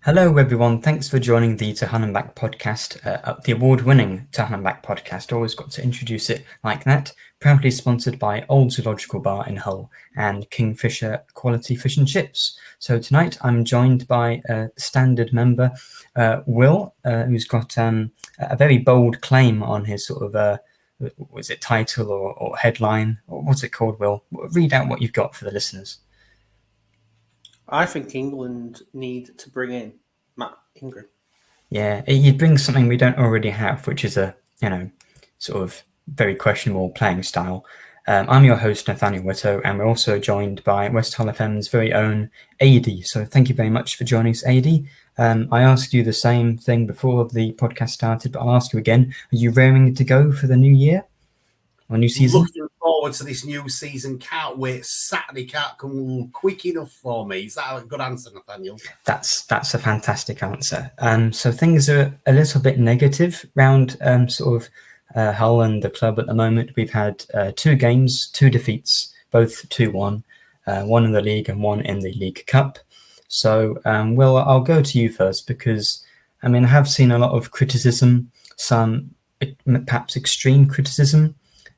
Hello, everyone. Thanks for joining the To Hull and Back podcast, the award-winning To Hull and Back podcast. Always got to introduce it like that. Proudly sponsored by Old Zoological Bar in Hull and Kingfisher Quality Fish and Chips. So tonight I'm joined by a standard member, Will, who's got a very bold claim on his sort of, was it title or headline? Or what's it called, Will? Read out what you've got for the listeners. I think England need to bring in Matt Ingram. Yeah, he brings something we don't already have, which is a, sort of very questionable playing style. I'm your host, Nathaniel Whitto, and we're also joined by West Hull FM's very own AD. So thank you very much for joining us, AD. I asked you the same thing before the podcast started, but I'll ask you again. Are you raring to go for the new year? Or new season? Looking forward to this new season. Can't wait. Saturday can't come quick enough for me. Is that a good answer, Nathaniel? That's a fantastic answer. So things are a little bit negative around Hull and the club at the moment. We've had 2 games, 2 defeats, both 2-1, one in the league and one in the League Cup. So, Will, I'll go to you first because, I have seen a lot of criticism, some perhaps extreme criticism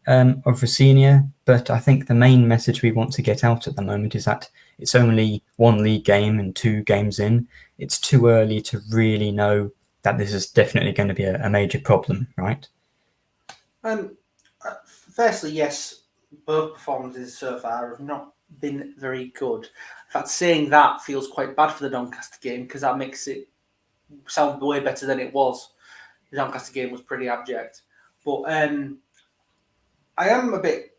of Rosenior, but I think the main message we want to get out at the moment is that it's only 1 league game and 2 games in. It's too early to really know that this is definitely going to be a major problem, right? Firstly, yes, both performances so far have not been very good. In fact, saying that feels quite bad for the Doncaster game because that makes it sound way better than it was. The Doncaster game was pretty abject. But I am a bit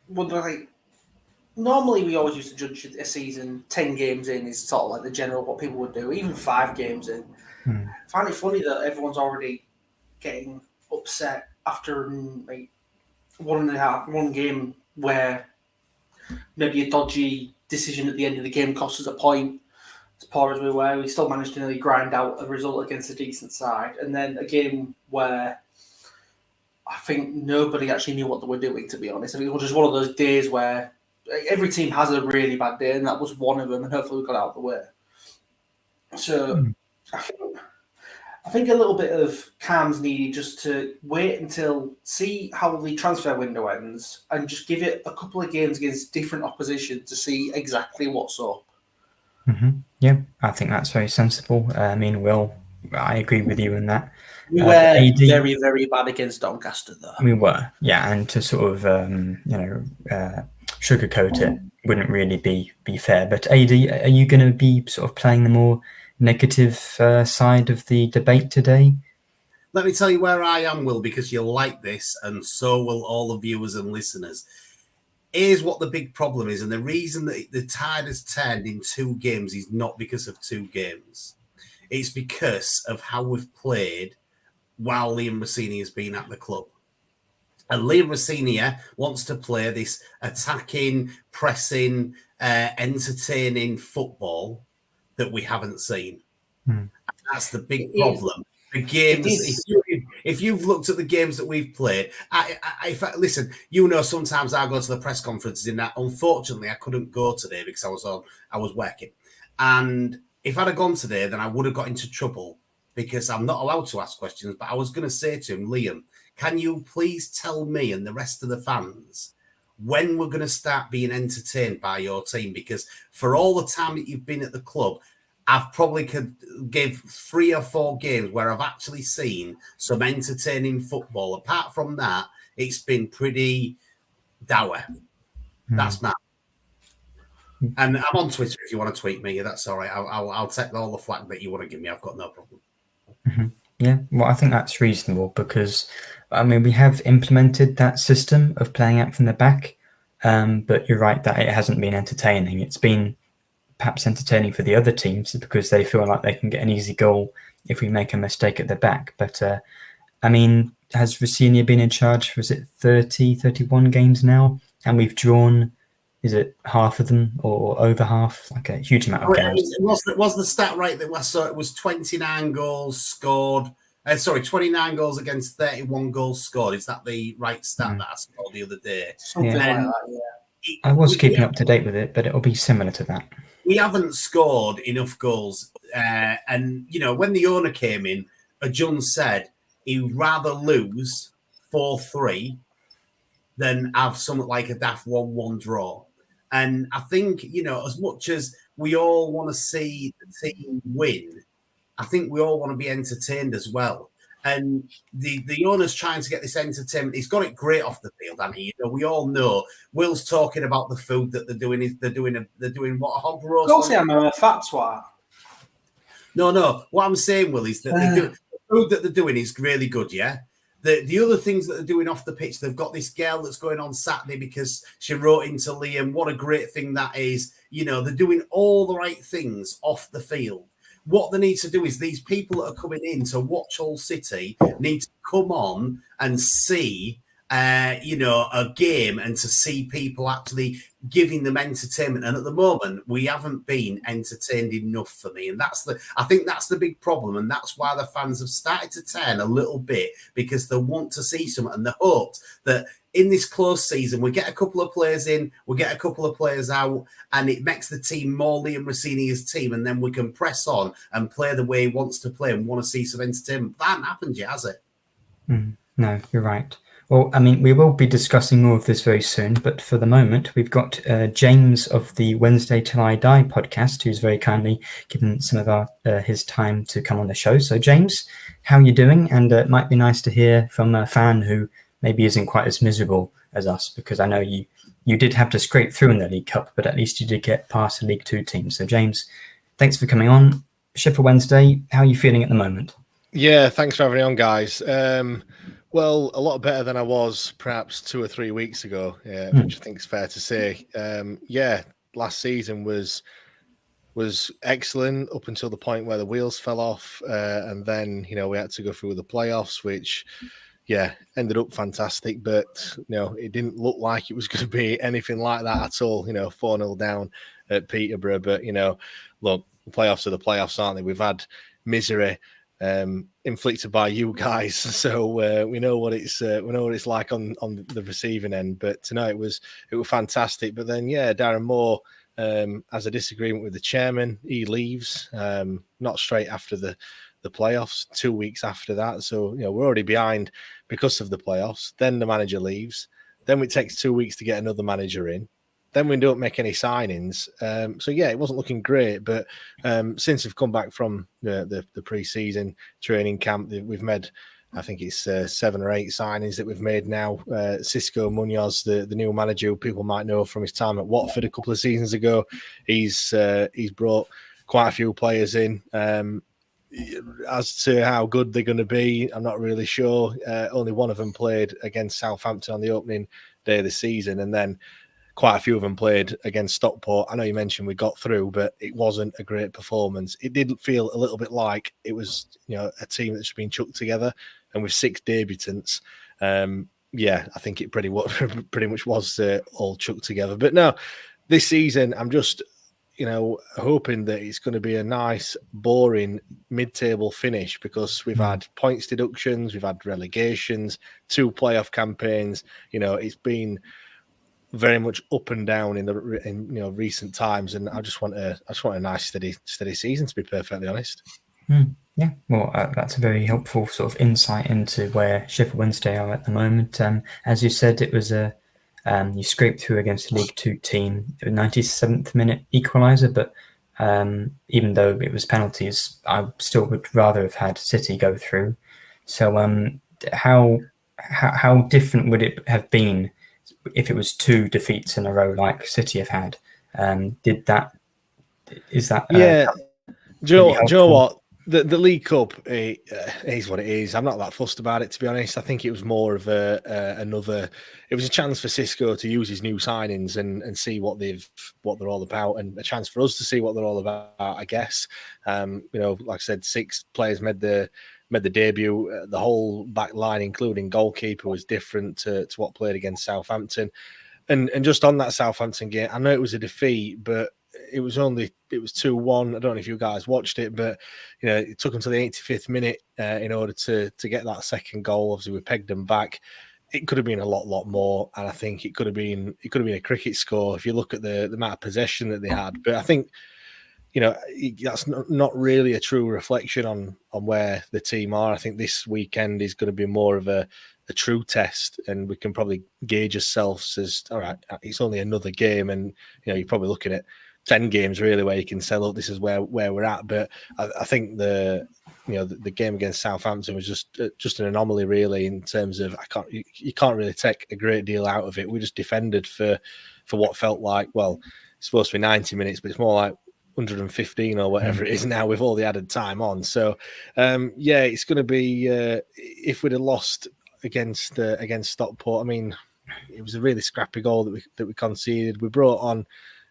wondering, normally we always used to judge a season 10 games in is sort of like the general what people would do, even 5 games in. I find it funny that everyone's already getting upset after like one game where maybe a dodgy decision at the end of the game cost us a point. As poor as we were, we still managed to nearly grind out a result against a decent side. And then a game where I think nobody actually knew what they were doing, to be honest. It was just one of those days where every team has a really bad day, and that was one of them, and hopefully we got out of the way. So I think a little bit of calm's needed just to wait until see how the transfer window ends and just give it a couple of games against different opposition to see exactly what's up. Yeah, I think that's very sensible. Will, I agree with you in that. We were very, very bad against Doncaster, though. We were, yeah, and to sort of, sugarcoat it wouldn't really be fair. But AD, are you going to be sort of playing the more negative side of the debate today? Let me tell you where I am, Will, because you'll like this, and so will all the viewers and listeners. Here's what the big problem is, and the reason that the tide has turned in 2 games is not because of 2 games. It's because of how we've played while Liam Rosenior has been at the club. And Liam Rosenior wants to play this attacking, pressing, entertaining football that we haven't seen. And that's the big problem. The games, if you've looked at the games that we've played, listen, sometimes I go to the press conferences in that. Unfortunately, I couldn't go today because I was working. And if I'd have gone today, then I would have got into trouble because I'm not allowed to ask questions. But I was going to say to him, Liam, can you please tell me and the rest of the fans when we're going to start being entertained by your team? Because for all the time that you've been at the club, I've probably could give 3 or 4 games where I've actually seen some entertaining football. Apart from that, it's been pretty dour. That's mad. And I'm on Twitter if you want to tweet me. That's all right. I'll take all the flack that you want to give me. I've got no problem. Yeah, well, I think that's reasonable because, we have implemented that system of playing out from the back, but you're right that it hasn't been entertaining. It's been perhaps entertaining for the other teams because they feel like they can get an easy goal if we make a mistake at the back. But, has Rosenior been in charge for, 31 games now? And we've drawn, is it half of them or over half? Like a huge amount of games. Was the stat right that it was 29 goals scored? 29 goals against 31 goals scored. Is that the right stat that I saw the other day? Something like that, yeah. I was keeping up to date with it, but it'll be similar to that. We haven't scored enough goals. And, when the owner came in, John said he'd rather lose 4-3 than have something like a daft 1-1 draw. And I think, as much as we all want to see the team win, I think we all want to be entertained as well. And the owner's trying to get this entertainment. He's got it great off the field, hasn't he? We all know. Will's talking about the food that they're doing. They're doing what, a hog roast? Of course, I'm a fat twat. No. What I'm saying, Will, is that the food that they're doing is really good. Yeah. The other things that they're doing off the pitch, they've got this girl that's going on Saturday because she wrote into Liam. What a great thing that is. They're doing all the right things off the field. What they need to do is these people that are coming in to watch Hull City need to come on and see, a game and to see people actually giving them entertainment. And at the moment, we haven't been entertained enough for me. And I think that's the big problem. And that's why the fans have started to turn a little bit, because they want to see something and they hope that in this close season, we get a couple of players in, we get a couple of players out, and it makes the team more Liam Rosenior's team, and then we can press on and play the way he wants to play and want to see some entertainment. That hasn't happened yet, has it? No, you're right. Well, I mean, we will be discussing more of this very soon, but for the moment, we've got James of the Wednesday Till I Die podcast, who's very kindly given some of his time to come on the show. So, James, how are you doing? And it might be nice to hear from a fan who maybe isn't quite as miserable as us, because I know you did have to scrape through in the League Cup, but at least you did get past the League Two team. So, James, thanks for coming on. Sheffield Wednesday, how are you feeling at the moment? Yeah, thanks for having me on, guys. Well, a lot better than I was perhaps 2 or 3 weeks ago, which I think is fair to say. Last season was excellent up until the point where the wheels fell off, and then we had to go through the playoffs, which ended up fantastic, but it didn't look like it was going to be anything like that at all. 4-0 down at Peterborough, but look, the playoffs are the playoffs, aren't they? We've had misery inflicted by you guys, so we know what it's like on the receiving end. But tonight it was fantastic. But then Darren Moore has a disagreement with the chairman. He leaves not straight after the playoffs, 2 weeks after that. So we're already behind because of the playoffs. Then the manager leaves. Then it takes 2 weeks to get another manager in. Then we don't make any signings. It wasn't looking great. But since we've come back from the pre-season training camp, we've made, I think it's 7 or 8 signings that we've made now. Cisco Munoz, the new manager, who people might know from his time at Watford a couple of seasons ago, he's brought quite a few players in. As to how good they're going to be, I'm not really sure. Only one of them played against Southampton on the opening day of the season, and then quite a few of them played against Stockport. I know you mentioned we got through, but it wasn't a great performance. It did feel a little bit like it was, a team that's been chucked together, and with 6 debutants, I think it pretty much was all chucked together. But no, this season I'm just, hoping that it's going to be a nice, boring mid-table finish, because we've had points deductions, we've had relegations, 2 playoff campaigns. It's been very much up and down in recent times, and I just want a nice steady season, to be perfectly honest. Yeah, well, that's a very helpful sort of insight into where Sheffield Wednesday are at the moment. As you said, it was you scraped through against the League Two team, the 97th minute equaliser, but even though it was penalties, I still would rather have had City go through. So how different would it have been if it was 2 defeats in a row like City have had? Is that do you know what? The League Cup is what it is. I'm not that fussed about it, to be honest. I think it was more of another. It was a chance for Cisco to use his new signings and see what they're all about, and a chance for us to see what they're all about, I guess. Like I said, 6 players made the debut. The whole back line, including goalkeeper, was different to what played against Southampton. And just on that Southampton game, I know it was a defeat, but it was 2-1. I don't know if you guys watched it, but it took them to the 85th minute in order to get that second goal. Obviously, we pegged them back. it could have been a lot more, and I think it could have been a cricket score if you look at the amount of possession that they had. But I think, that's not really a true reflection on where the team are. I think this weekend is going to be more of a true test, and we can probably gauge ourselves as, all right, it's only another game, and you're probably looking at 10 games really where you can say, look, this is where we're at. But I think the game against Southampton was just an anomaly, really, in terms of you can't really take a great deal out of it. We just defended for what felt like, well, it's supposed to be 90 minutes, but it's more like 115 or whatever it is now with all the added time on. So it's going to be if we'd have lost against Stockport, I mean, it was a really scrappy goal that we conceded. We brought on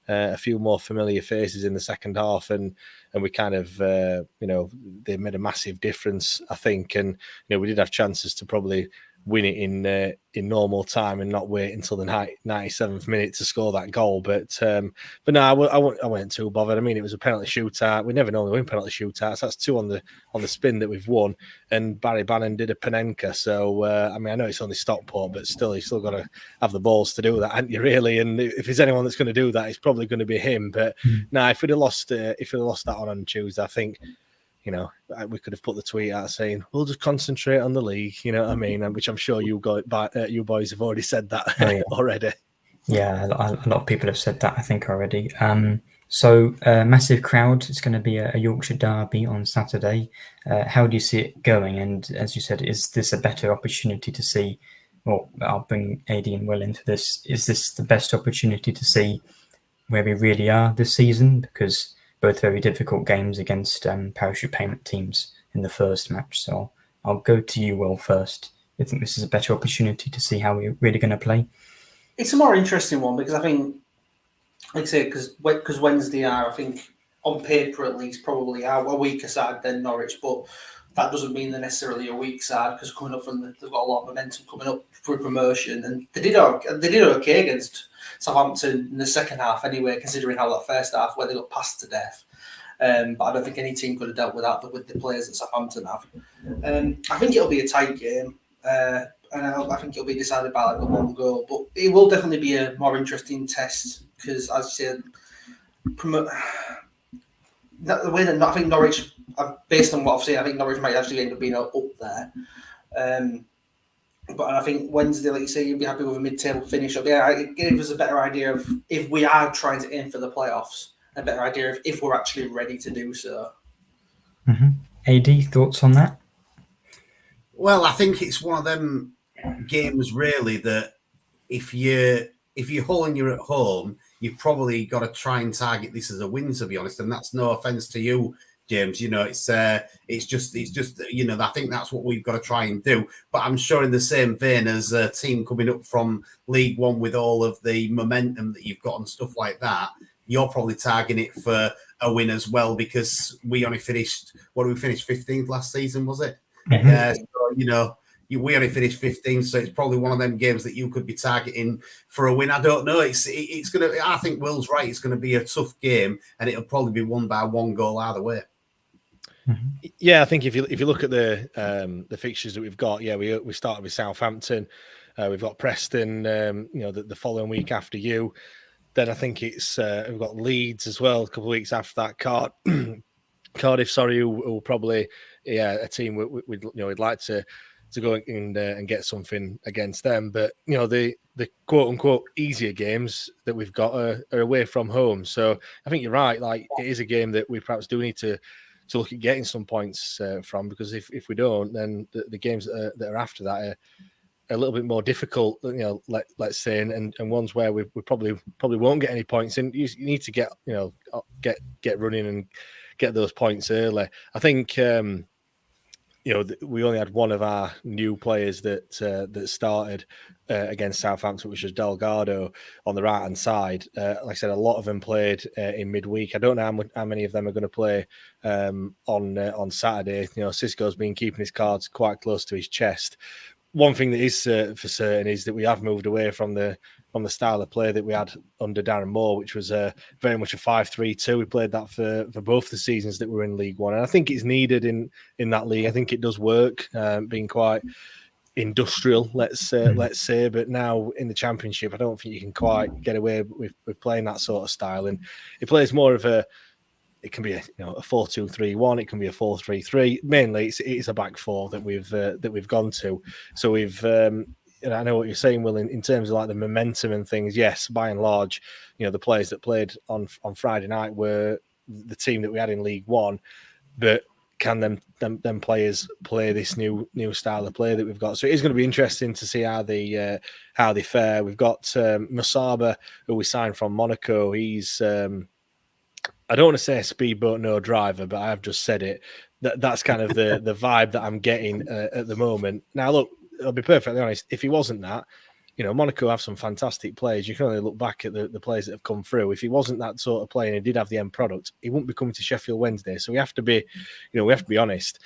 a few more familiar faces in the second half, and we kind of they made a massive difference, I think. And we did have chances to probably win it in normal time and not wait until the 97th minute to score that goal. But no, I wasn't too bothered. I mean, it was a penalty shootout. We never normally win penalty shootouts. That's 2 on the spin that we've won. And Barry Bannon did a Panenka. So I mean, I know it's only Stockport, but still, you still got to have the balls to do that, haven't you? Really? And if there's anyone that's going to do that, it's probably going to be him. But no, if we'd have lost that on Tuesday, I think, we could have put the tweet out saying, we'll just concentrate on the league, you know what I mean? Which I'm sure you boys have already said that already. Yeah, a lot of people have said that, I think, already. So massive crowd. It's going to be a Yorkshire derby on Saturday. How do you see it going? And as you said, is this a better opportunity to see, well, I'll bring AD and Will into this. Is this the best opportunity to see where we really are this season? Because both very difficult games against parachute payment teams in the first match. So I'll go to you, Will, first. I think this is a better opportunity to see how we're really going to play. It's a more interesting one because I think, like I say, because Wednesday are, I think, on paper at least, probably are a weaker side than Norwich, but that doesn't mean they're necessarily a weak side because coming up they've got a lot of momentum coming up for promotion, and they did okay against Southampton in the second half anyway, considering how that first half where they got passed to death. But I don't think any team could have dealt with that with the players that Southampton have. I think it'll be a tight game, and I think it'll be decided by like a 1 goal. But it will definitely be a more interesting test because, as you said, the way that I think Norwich, based on what I've seen, I think Norwich might actually end up being up there. But I think Wednesday, like you say, you'd be happy with a mid-table finish. It gives us a better idea of if we are trying to aim for the playoffs, a better idea of if we're actually ready to do so. Mm-hmm. AD, thoughts on that? Well, I think it's one of them games really that if you're Hull and you're at home, you've probably got to try and target this as a win, to be honest. And that's no offence to you, James. It's just I think that's what we've got to try and do. But I'm sure in the same vein as a team coming up from League One with all of the momentum that you've got and stuff like that, you're probably targeting it for a win as well because we only finished. What did we finish 15th last season? Was it? So, we only finished 15th, so it's probably one of them games that you could be targeting for a win. I don't know. It's gonna. I think Will's right. It's going to be a tough game, and it'll probably be won by 1 goal either way. Yeah, I think if you look at the fixtures that we've got, we started with Southampton, we've got Preston, the following week after you. Then I think it's we've got Leeds as well a couple of weeks after that. Cardiff, who will probably a team we'd like to go and get something against them. But the quote unquote easier games that we've got are away from home. So I think you're right. Like it is a game that we perhaps do need to look at getting some points from, because if we don't, then the games that are after that are a little bit more difficult, let's say, and ones where we probably won't get any points. And you need to get running and get those points early. I think we only had one of our new players that started against Southampton, which was Delgado on the right hand side. Like I said, a lot of them played in midweek. I don't know how many of them are going to play on Saturday. Xisco's been keeping his cards quite close to his chest. One thing that is for certain is that we have moved away from the style of play that we had under Darren Moore, which was very much a 5-3-2. We played that for both the seasons that we're in League One, and I think it's needed in that league. I think it does work, being quite industrial, let's say. But now in the Championship, I don't think you can quite get away with playing that sort of style. And it plays more of a. It can be a 4-2-3-1. It can be a 4-3-3. Mainly, it's a back four that we've gone to. So we've. I know what you're saying, Will, in terms of like the momentum and things. Yes, by and large, the players that played on Friday night were the team that we had in League One, but can them players play this new style of play that we've got? So it is going to be interesting to see how they fare. We've got Masaba, who we signed from Monaco. He's I don't want to say a speedboat, no driver, but I have just said it. That's kind of the vibe that I'm getting at the moment. Now, look, I'll be perfectly honest. If he wasn't that, Monaco have some fantastic players. You can only look back at the players that have come through. If he wasn't that sort of player and he did have the end product, he wouldn't be coming to Sheffield Wednesday. So we have to be honest.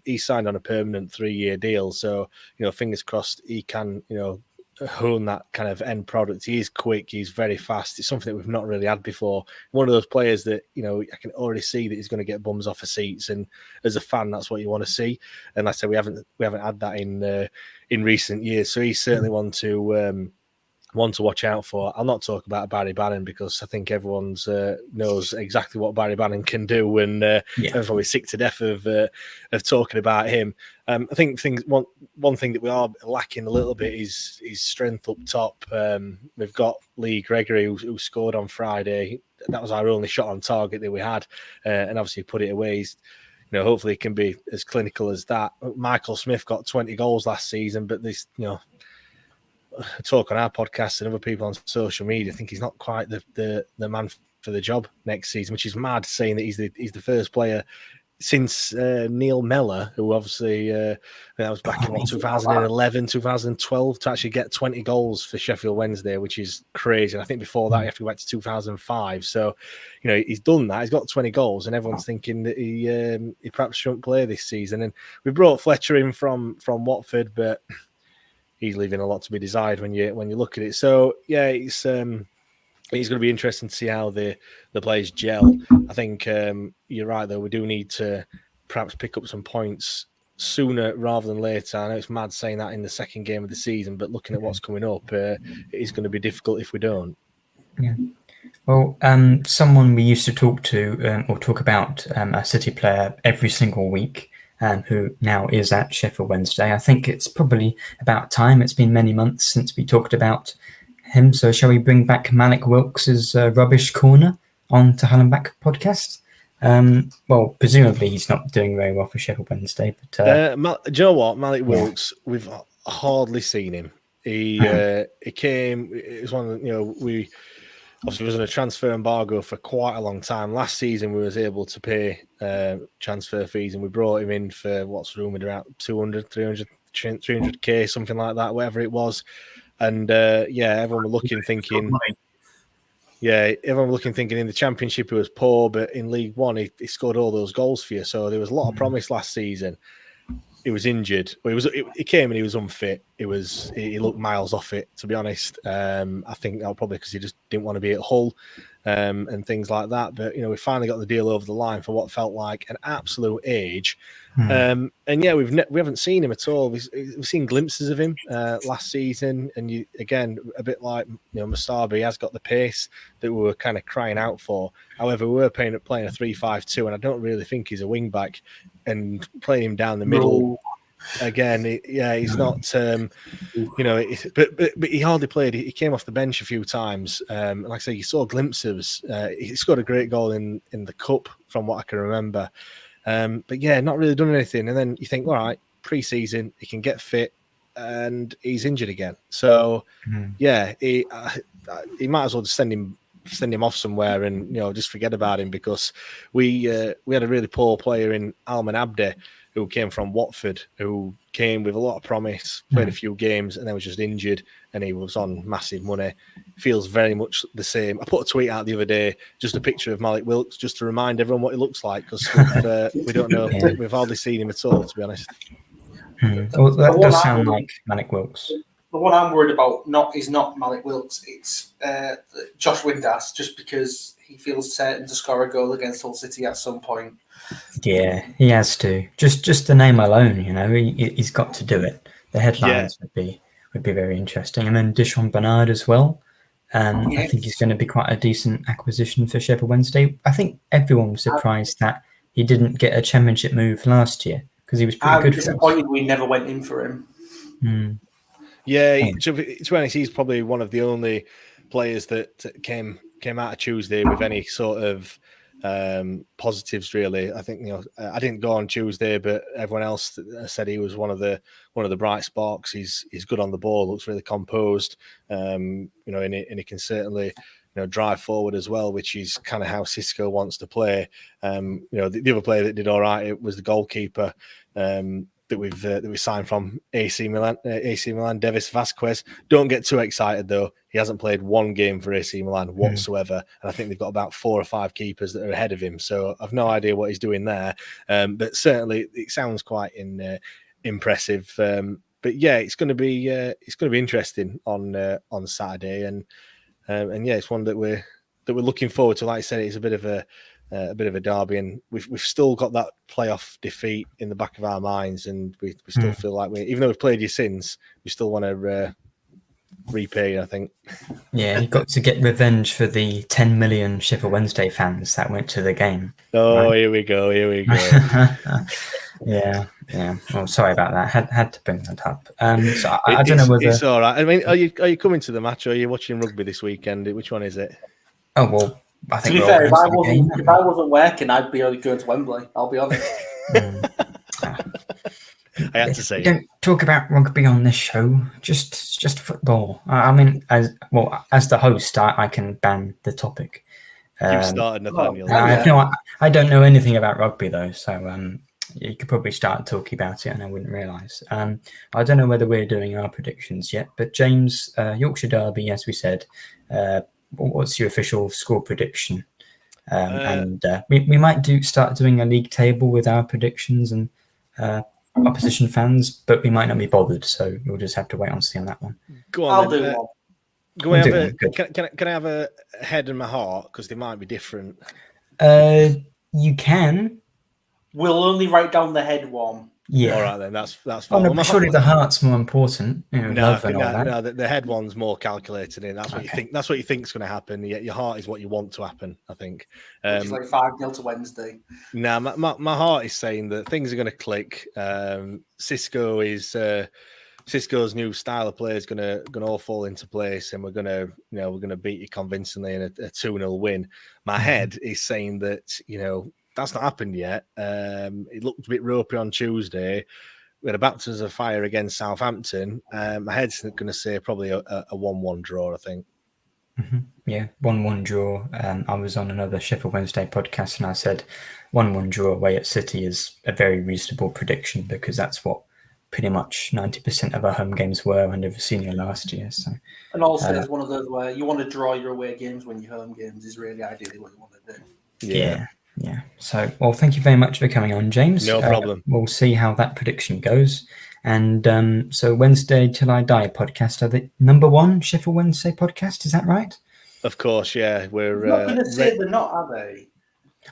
He signed on a permanent 3-year deal. So, fingers crossed he can, hone that kind of end product. He is quick. He's very fast. It's something that we've not really had before. One of those players that, I can already see that he's going to get bums off of seats. And as a fan, that's what you want to see. And like I said, we haven't had that in recent years. So he's certainly one to watch out for. I'll not talk about Barry Bannon because I think everyone knows exactly what Barry Bannon can do, and everybody's sick to death of talking about him. I think one thing that we are lacking a little bit is strength up top. We've got Lee Gregory who scored on Friday. That was our only shot on target that we had, and obviously put it away. He's, hopefully it can be as clinical as that. Michael Smith got 20 goals last season, but this, talk on our podcast and other people on social media, I think he's not quite the man for the job next season, which is mad, saying that he's the first player since Neil Mellor, who obviously that was back in 2011, 2012, to actually get 20 goals for Sheffield Wednesday, which is crazy. And I think before that, you have to go back to 2005. So, he's done that. He's got 20 goals, and everyone's thinking that he perhaps shouldn't play this season. And we brought Fletcher in from Watford, but he's leaving a lot to be desired when you look at it. So yeah, it's going to be interesting to see how the players gel. I think you're right though. We do need to perhaps pick up some points sooner rather than later. I know it's mad saying that in the second game of the season, but looking at what's coming up, it is going to be difficult if we don't. Yeah. Well, someone we used to talk to or talk about a City player every single week, who now is at Sheffield Wednesday. I think it's probably about time. It's been many months since we talked about him. So shall we bring back Malik Wilks' Rubbish Corner on to Hull and Back podcast? Well, presumably he's not doing very well for Sheffield Wednesday. But do you know what? Malik Wilks, we've hardly seen him. He came. It was one of we obviously was in a transfer embargo for quite a long time. Last season, we was able to pay transfer fees, and we brought him in for what's rumoured around 300k, something like that, whatever it was. And everyone were looking, thinking, in the Championship he was poor, but in League One he scored all those goals for you. So there was a lot of promise last season. He was injured. Well, he came and he was unfit. He looked miles off it, to be honest. I think that was probably because he just didn't want to be at Hull and things like that. But we finally got the deal over the line for what felt like an absolute age. And we haven't seen him at all. We've seen glimpses of him last season, and again a bit like Masaba, he has got the pace that we were kind of crying out for. However, we were playing a 3-5-2, and I don't really think he's a wing back. And playing him down the middle again, he's not. But he hardly played. He came off the bench a few times. Like I say, you saw glimpses. He scored a great goal in the cup, from what I can remember. But not really done anything. And then you think, all right, pre-season, he can get fit, and he's injured again. So he might as well just send him off somewhere and just forget about him, because we had a really poor player in Alman Abde, who came from Watford, who came with a lot of promise, played a few games, and then was just injured, and he was on massive money. Feels very much the same. I put a tweet out the other day, just a picture of Malik Wilks, just to remind everyone what he looks like, because we don't know. We've hardly seen him at all, to be honest. Well, that does sound like Malik Wilks. The one I'm worried about is not Malik Wilks. It's Josh Windass, just because he feels certain to score a goal against Hull City at some point. Yeah, he has to. Just the name alone, he's got to do it. the headlines would be very interesting. And then Dishon Bernard as well. I think he's going to be quite a decent acquisition for Sheffield Wednesday. I think everyone was surprised that he didn't get a Championship move last year because he was pretty good. I'm disappointed we never went in for him. Yeah, to be honest, he's probably one of the only players that came out of Tuesday with any sort of positives. Really, I think I didn't go on Tuesday, but everyone else said he was one of the bright sparks. He's good on the ball, looks really composed, and he can certainly drive forward as well, which is kind of how Xisco wants to play. The other player that did all right, it was the goalkeeper that we signed from AC Milan, Davis Vasquez. Don't get too excited though. He hasn't played one game for AC Milan whatsoever, and I think they've got about 4 or 5 keepers that are ahead of him. So I've no idea what he's doing there, but certainly it sounds quite impressive. But yeah, it's going to be interesting on Saturday, and yeah, it's one that we're looking forward to. Like I said, it's a bit of a derby, and we've still got that playoff defeat in the back of our minds, and we still feel like even though we've played you since, we still want to repay. I think. Yeah, you got to get revenge for the 10 million Sheffield Wednesday fans that went to the game. Oh, right? Here we go. Yeah. Well, sorry about that. Had to bring that up. So I don't know whether it's all right. I mean, are you coming to the match, or are you watching rugby this weekend? Which one is it? Oh well. I think to be fair, if I wasn't working, I'd be only going to Wembley. I'll be honest. I had to say, we don't talk about rugby on this show. Just football. I mean, as the host, I can ban the topic. You've started, Nathaniel. I don't know anything about rugby though, so you could probably start talking about it, and I wouldn't realise. I don't know whether we're doing our predictions yet, but James, Yorkshire Derby, as we said. What's your official score prediction? And we might start doing a league table with our predictions and opposition fans, but we might not be bothered, so we'll just have to wait and see on that one. Go on. I'll do one. Can I have a head and my heart, because they might be different? You can. We'll only write down the head one. Yeah. All right then. That's fine. Oh, no, but surely the heart's more important. No, the head one's more calculated in. That's what you think. That's what you think's going to happen. Your heart is what you want to happen, I think. Which is like 5-0 to Wednesday. No, my heart is saying that things are going to click. Cisco's new style of play is going to all fall into place, and we're going to beat you convincingly in a 2-0 win. My head is saying that that's not happened yet. It looked a bit ropey on Tuesday. We had a baptism of fire against Southampton. My head's going to say probably a 1-1 draw, I think. Mm-hmm. Yeah, 1-1 draw. I was on another Sheffield Wednesday podcast, and I said 1-1 draw away at City is a very reasonable prediction, because that's what pretty much 90% of our home games were under Rosenior last year. So, and also it's one of those where you want to draw your away games when your home games is really ideally what you want to do. Yeah. So, well, thank you very much for coming on, James. No problem. We'll see how that prediction goes. And so Wednesday Till I Die podcast are the number 1 Sheffield Wednesday podcast. Is that right? Of course, yeah. We're not going to say they're not, are they?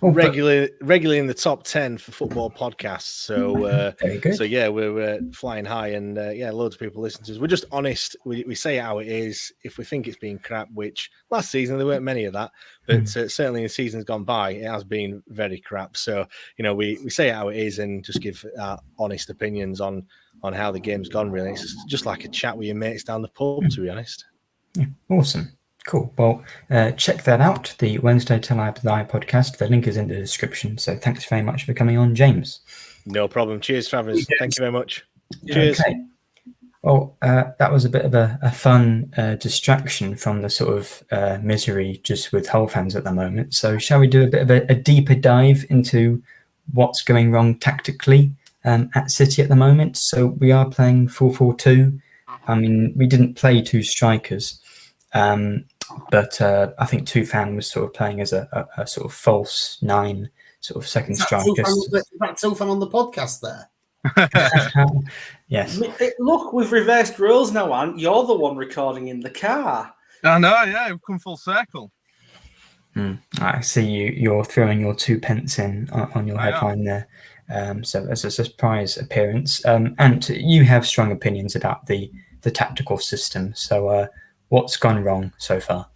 Regularly in the top 10 for football podcasts. So, very good. So yeah, we're flying high, and loads of people listen to us. We're just honest. We say how it is. If we think it's been crap, which last season there weren't many of that, but certainly in seasons gone by, it has been very crap. So we say how it is and just give our honest opinions on how the game's gone. Really, it's just like a chat with your mates down the pub, to be honest. Yeah, awesome. Cool. Well, check that out, the Wednesday Till I Die podcast. The link is in the description. So thanks very much for coming on, James. No problem. Cheers, Travers. Thank you very much. Cheers. Okay. Well, that was a bit of a fun distraction from the sort of misery just with Hull fans at the moment. So shall we do a bit of a deeper dive into what's going wrong tactically at City at the moment? So we are playing 4-4-2. I mean, we didn't play 2 strikers. But I think Tufan was sort of playing as a sort of false 9, sort of second striker. Tufan on the podcast there? Yes. Look, we've reversed roles now, Ant. You're the one recording in the car. I know, yeah, we've come full circle. I see you're throwing your 2 pence in on your headline there. So as a surprise appearance. And you have strong opinions about the tactical system. So what's gone wrong so far?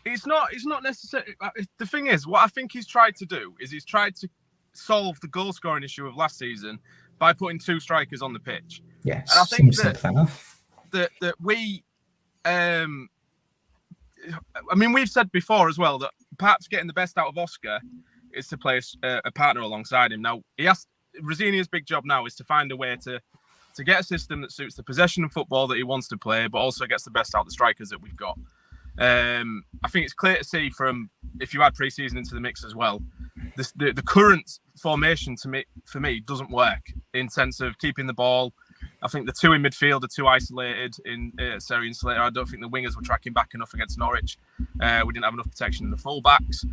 It's not necessarily. The thing is, what I think he's tried to do is he's tried to solve the goal scoring issue of last season by putting 2 strikers on the pitch. Yes, and I think simple enough. That we, I mean, we've said before as well that perhaps getting the best out of Oscar is to play a partner alongside him. Now Rosenior's big job now is to find a way to get a system that suits the possession of football that he wants to play, but also gets the best out of the strikers that we've got. I think it's clear to see from, if you add pre-season into the mix as well, the current formation for me doesn't work in sense of keeping the ball. I think the 2 in midfield are too isolated in Seri and Slater. I don't think the wingers were tracking back enough against Norwich. We didn't have enough protection in the full-backs.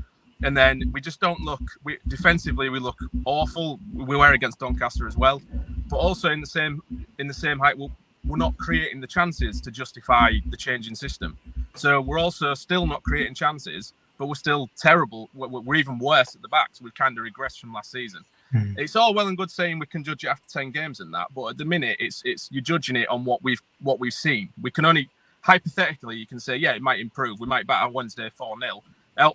And then we just don't look, defensively we look awful. We were against Doncaster as well. But also in the same height, we're not creating the chances to justify the changing system. So we're also still not creating chances, but we're still terrible. We're even worse at the back. So we've kind of regressed from last season. It's all well and good saying we can judge it after 10 games and that, but at the minute it's you're judging it on what we've seen. We can only, hypothetically, you can say, yeah, it might improve. We might batter Wednesday 4-0.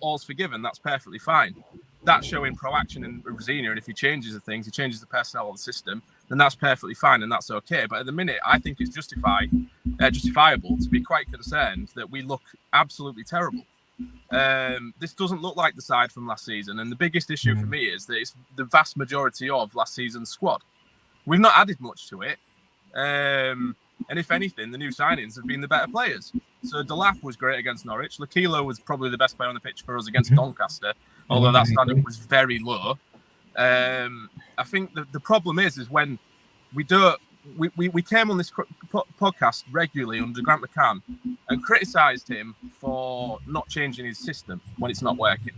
All's forgiven. That's perfectly fine. That's showing proaction in Rosenior, and if he changes the things, he changes the personnel of the system, then that's perfectly fine and that's okay. But at the minute, I think it's justifiable to be quite concerned that we look absolutely terrible. This doesn't look like the side from last season, and the biggest issue for me is that it's the vast majority of last season's squad. We've not added much to it, and if anything, the new signings have been the better players. So Delap was great against Norwich. Lakilo was probably the best player on the pitch for us against Doncaster, although that standard was very low. I think the problem is when we came on this podcast regularly under Grant McCann and criticised him for not changing his system when it's not working.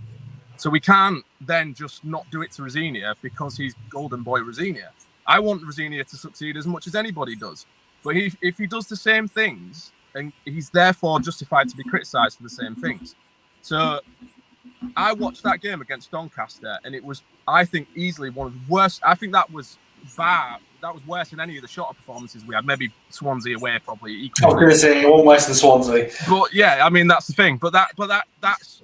So we can't then just not do it to Rosenior because he's golden boy Rosenior. I want Rosenior to succeed as much as anybody does. But if he does the same things, and he's therefore justified to be criticised for the same things. So I watched that game against Doncaster, and it was, I think, easily one of the worst. I think that was bad. That was worse than any of the shorter performances we had. Maybe Swansea away probably equal. I was going to say one worse than Swansea. But yeah, I mean that's the thing. But that's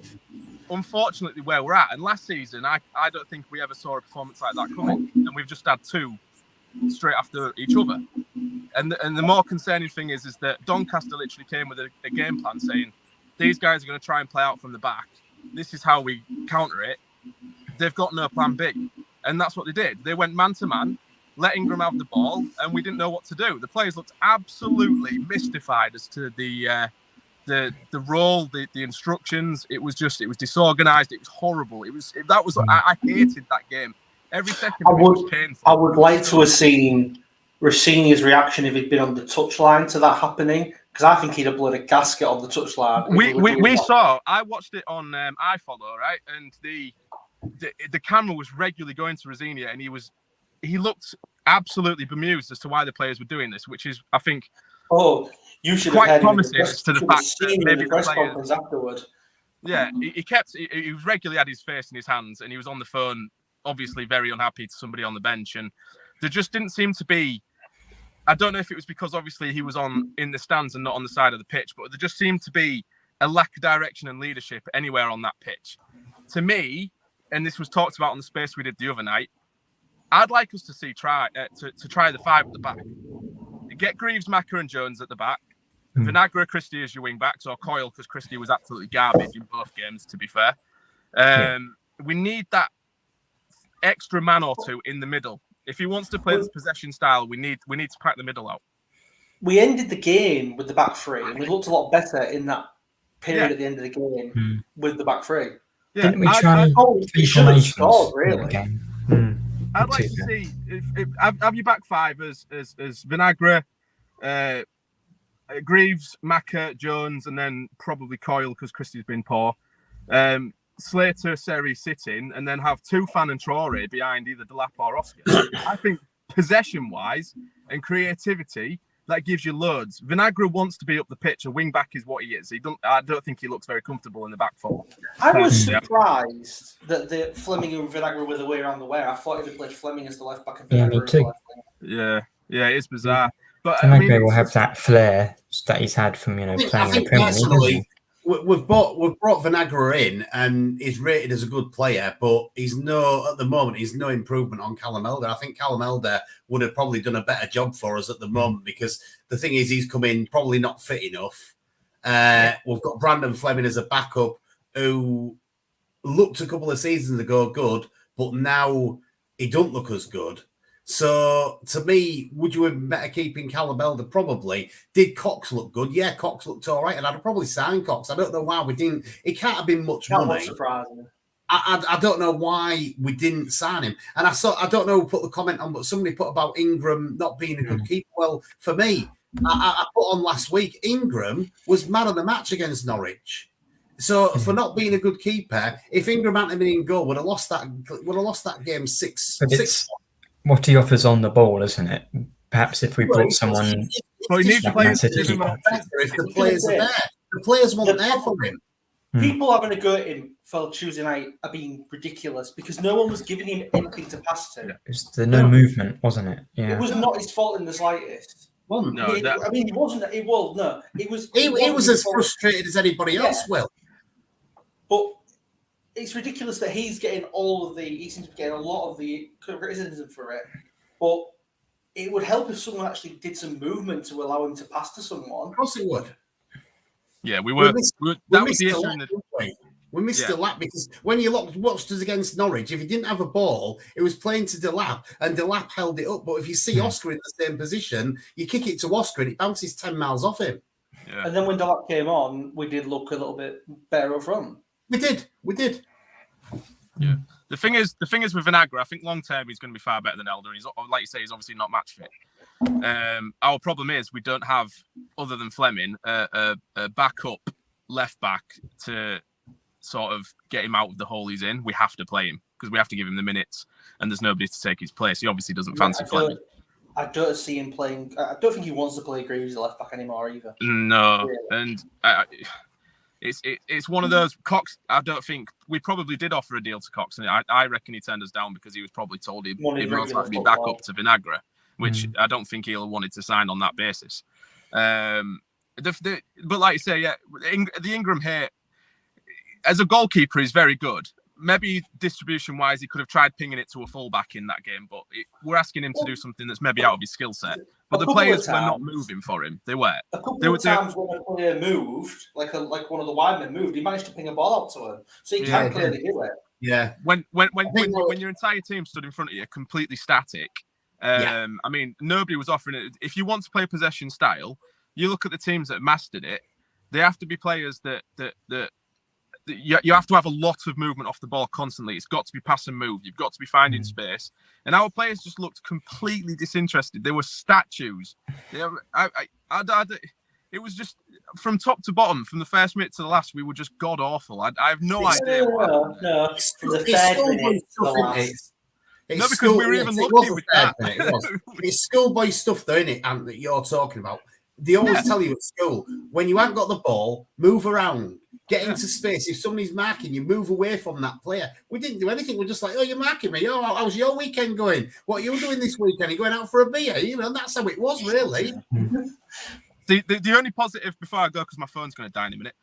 unfortunately where we're at. And last season, I don't think we ever saw a performance like that coming, and we've just had 2 straight after each other. And the more concerning thing is that Doncaster literally came with a game plan saying these guys are going to try and play out from the back. This is how we counter it. They've got no plan B, and that's what they did. They went man to man, let Ingram have the ball, and we didn't know what to do. The players looked absolutely mystified as to the role, the instructions. It was disorganized. It was horrible. I hated that game. Every second of it was painful. I would like to have seen Rosenior's reaction if he'd been on the touchline to that happening, because I think he'd have blown a gasket on the touchline. I watched it on iFollow, right? And the camera was regularly going to Rosenior, and he looked absolutely bemused as to why the players were doing this, which is, I think, you should quite have promising as to the fact that maybe the press conference afterward. Yeah, he was regularly had his face in his hands, and he was on the phone, obviously very unhappy to somebody on the bench, and there just didn't seem to be. I don't know if it was because obviously he was in the stands and not on the side of the pitch, but there just seemed to be a lack of direction and leadership anywhere on that pitch. To me, and this was talked about on the space we did the other night, I'd like us to try the 5 at the back. Get Greaves, Maka and Jones at the back. Vinagre, Christie as your wing backs, or Coyle, because Christie was absolutely garbage in both games, to be fair. We need that extra man or two in the middle. If he wants to play this possession style, we need to pack the middle out. We ended the game with the back 3, and we looked a lot better in that period at the end of the game with the back 3. Yeah. Didn't we try three formations really? I'd like to see have your back 5 as Vinagre, Greaves, Maka, Jones, and then probably Coyle because Christie's been poor. Slater, Seri sitting, and then have Tufan and Traore behind either Delap or Oscar. I think possession-wise and creativity, that gives you loads. Vinagre wants to be up the pitch. A wing back is what he is. I don't think he looks very comfortable in the back four. I was surprised that the Fleming and Vinagre were the way around the way. I thought he'd played Fleming as the left back and Vinagre as the left wing. Yeah, it's bizarre. But Vinagre will have that flair that he's had from playing in the Premier League. We've brought Vinagre in, and he's rated as a good player, but at the moment he's no improvement on Callum Elder. I think Callum Elder would have probably done a better job for us at the moment, because the thing is, he's come in probably not fit enough. We've got Brandon Fleming as a backup, who looked a couple of seasons ago good, but now he don't look as good. So, to me, would you have been better keeping Callum Elder? Probably. Did Cox look good? Yeah, Cox looked all right, and I'd have probably signed Cox. I don't know why we didn't. It can't have been much money. Surprising. I don't know why we didn't sign him. And I don't know who put the comment on, but somebody put about Ingram not being a good keeper. Well, for me, I put on last week, Ingram was man of the match against Norwich. So for not being a good keeper, if Ingram hadn't been in goal, would have lost that game 6. What he offers on the ball, isn't it? Perhaps if we brought someone... Well, he needs players to if the players are there. The players weren't there for him. People having a go at him for Tuesday night are being ridiculous, because no one was giving him anything to pass to. It was the movement, wasn't it? Yeah. It was not his fault in the slightest. Well, no, he wasn't. It was no. It was. He was as frustrated as anybody else will. But it's ridiculous that he's getting he seems to be getting a lot of the criticism for it. But it would help if someone actually did some movement to allow him to pass to someone. Of course it would. Yeah, we missed the lap, because when you watched us against Norwich, if he didn't have a ball, it was playing to Delap, and Delap held it up. But if you see Oscar in the same position, you kick it to Oscar and it bounces 10 miles off him. Yeah. And then when Delap came on, we did look a little bit better up front. We did. Yeah. The thing is with Vinagre, I think long term he's going to be far better than Elder. He's, like you say, he's obviously not match fit. Our problem is we don't have, other than Fleming, a backup left back to sort of get him out of the hole he's in. We have to play him because we have to give him the minutes, and there's nobody to take his place. He obviously doesn't fancy Fleming. I don't see him playing. I don't think he wants to play Greaves as a left back anymore either. No, really. And it's one of those. Cox, I don't think we probably did offer a deal to Cox, and I reckon he turned us down because he was probably told he'd most likely be back up to Vinagre, which I don't think he'll wanted to sign on that basis. But like you say, yeah, the Ingram hit as a goalkeeper is very good. Maybe distribution-wise, he could have tried pinging it to a fullback in that game, but we're asking him to do something that's maybe out of his skill set. But the players were not moving for him. They were. A couple of times when a player moved, like one of the wide men moved, he managed to ping a ball out to him, so he can clearly do it. Yeah. When your entire team stood in front of you, completely static. I mean, nobody was offering it. If you want to play possession style, you look at the teams that have mastered it. They have to be players that you have to have a lot of movement off the ball constantly. It's got to be pass and move. You've got to be finding space. And our players just looked completely disinterested. They were statues. It was just from top to bottom, from the first minute to the last, we were just god awful. I have no idea. No, from the third minute to the last. No, because we were even lucky with that. It's schoolboy stuff, though, isn't it, Ant, that you're talking about? They always tell you at school, when you haven't got the ball, move around, get into space. If somebody's marking you, move away from that player. We didn't do anything. We're just like, oh, you're marking me. Oh, how's your weekend going? What are you doing this weekend? Are you going out for a beer? You know, that's how it was, really. The only positive, before I go, because my phone's going to die in a minute,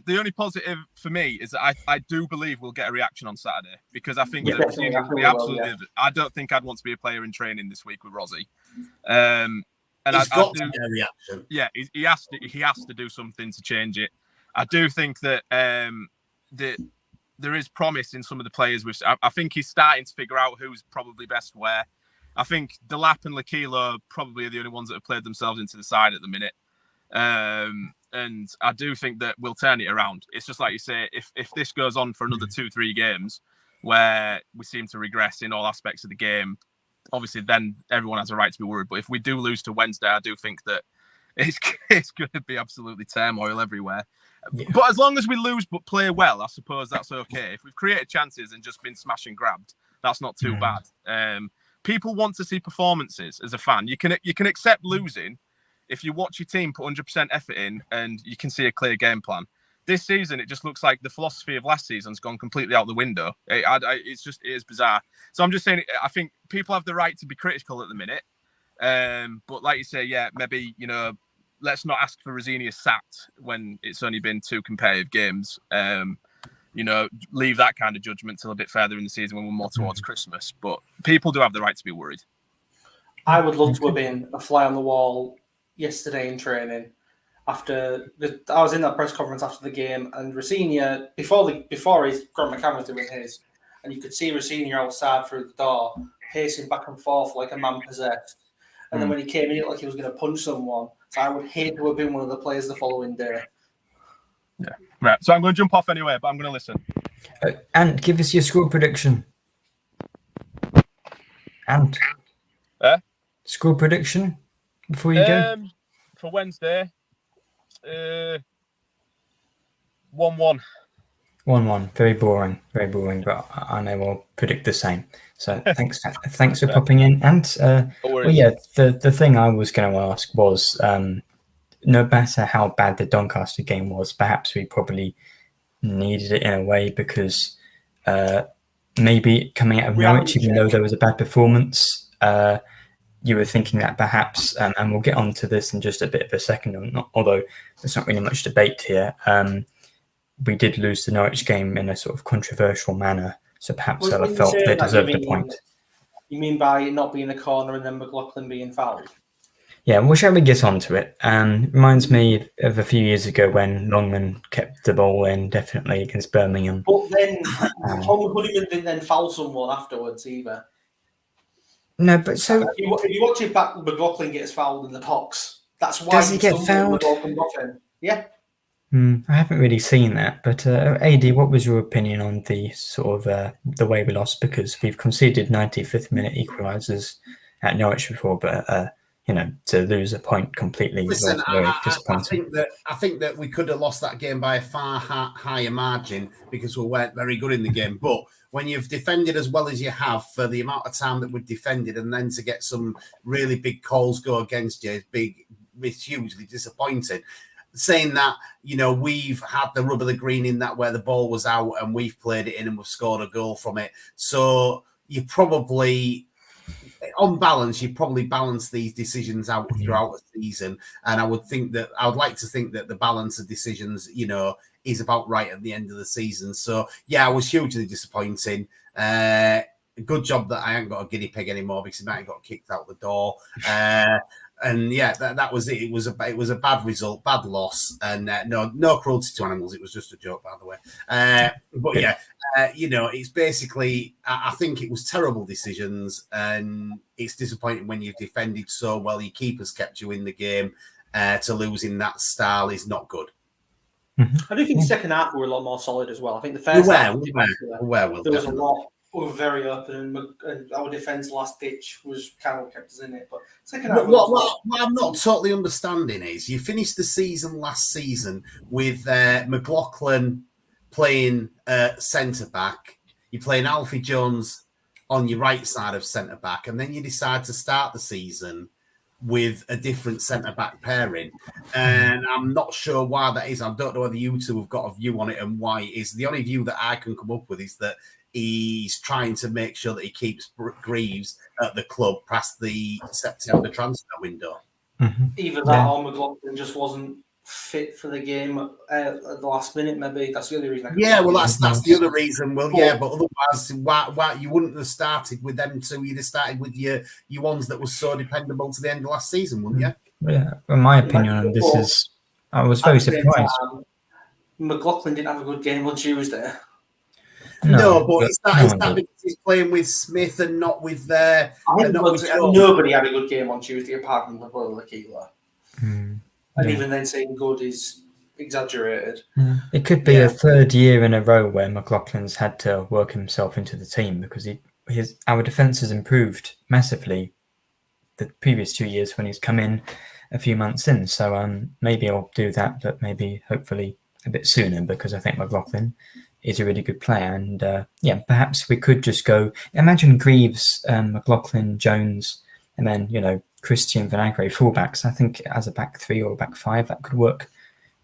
the only positive for me is that I do believe we'll get a reaction on Saturday, because I think we absolutely. I don't think I'd want to be a player in training this week with Rosie. And he's got to get a reaction. Yeah, he has to do something to change it. I do think that there is promise in some of the players. I think he's starting to figure out who's probably best where. I think Delap and Lakilo probably are the only ones that have played themselves into the side at the minute. And I do think that we'll turn it around. It's just like you say, if this goes on for another 2-3 games where we seem to regress in all aspects of the game, obviously then everyone has a right to be worried. But if we do lose to Wednesday, I do think that it's going to be absolutely turmoil everywhere. Yeah. But as long as we lose but play well, I suppose that's okay. If we've created chances and just been smash and grabbed, that's not too bad. People want to see performances as a fan. You can accept losing if you watch your team put 100% effort in and you can see a clear game plan. This season, it just looks like the philosophy of last season's gone completely out the window. It is bizarre. So I'm just saying, I think people have the right to be critical at the minute. But like you say, yeah, maybe, let's not ask for Rosenior sacked when it's only been 2 competitive games. Leave that kind of judgment till a bit further in the season when we're more towards Christmas. But people do have the right to be worried. I would love to have been a fly on the wall yesterday in training. I was in that press conference after the game, and Rosenior, before his Grant McCann was doing his, and you could see Rosenior outside through the door, pacing back and forth like a man possessed. And then when he came in, it looked like he was going to punch someone. So I would hate to have been one of the players the following day. Yeah, right. So I'm going to jump off anyway, but I'm going to listen. And give us your score prediction. And score prediction before you go. For Wednesday. 1-1. 1-1. Very boring, but I know I'll predict the same. So thanks for popping in. And the thing I was going to ask was, no matter how bad the Doncaster game was, perhaps we probably needed it in a way because maybe coming out of Norwich, even though there was a bad performance, you were thinking that perhaps, and we'll get on to this in just a bit of a second, although there's not really much debate here, we did lose the Norwich game in a sort of controversial manner, so perhaps they'll have felt they deserved a point. You mean by it not being a corner and then McLaughlin being fouled? Yeah, well, shall we get on to it? Reminds me of a few years ago when Longman kept the ball in, definitely against Birmingham. But then Tom Honeyman didn't then foul someone afterwards either. No, but so... If you watch it back, McLaughlin gets fouled in the box. That's why does he get fouled? Yeah. I haven't really seen that, but AD, what was your opinion on the sort of the way we lost? Because we've conceded 95th minute equalisers at Norwich before, but to lose a point completely was very disappointing. I think that we could have lost that game by a far higher margin because we weren't very good in the game. But when you've defended as well as you have for the amount of time that we've defended, and then to get some really big calls go against you, it's hugely disappointing. Saying that, we've had the rub of the green in that where the ball was out and we've played it in and we've scored a goal from it. So you probably, on balance, you probably balance these decisions out throughout the season. And I would like to think that the balance of decisions, is about right at the end of the season. So, yeah, I was hugely disappointing. Good job that I haven't got a guinea pig anymore because he might have got kicked out the door. And yeah, that was it. It was a bad result, bad loss, and no cruelty to animals. It was just a joke, by the way. But yeah, it's basically. I think it was terrible decisions, and it's disappointing when you've defended so well. Your keeper's kept you in the game. To lose in that style is not good. I do think the second half were a lot more solid as well. I think the first half there was a lot. We were very open, and our defence last ditch was kind of kept us in it. But second half, what I'm not totally understanding is you finished the season last season with McLaughlin playing centre back. You're playing Alfie Jones on your right side of centre back, and then you decide to start the season with a different centre back pairing. And I'm not sure why that is. I don't know whether you two have got a view on it and why it is. The only view that I can come up with is that he's trying to make sure that he keeps Greaves at the club past the September transfer window. Either that or McLaughlin just wasn't fit for the game at the last minute, maybe. That's the only reason. That's the other reason. Well, yeah, but otherwise, why you wouldn't have started with them two? You'd have started with your ones that were so dependable to the end of last season, wouldn't you? Yeah, well, my opinion on this is I was very surprised. McLaughlin didn't have a good game on Tuesday. No, but it's that because he's playing with Smith and not with nobody had a good game on Tuesday apart from the keeper. And even then saying good is exaggerated. It could be a third year in a row where McLaughlin's had to work himself into the team because our defence has improved massively the previous 2 years when he's come in a few months in. So maybe I'll do that, but maybe hopefully a bit sooner because I think McLaughlin is a really good player. And perhaps we could just go, imagine Greaves, McLaughlin, Jones, and then, Christian Vinagre fullbacks, I think as a back three or back five, that could work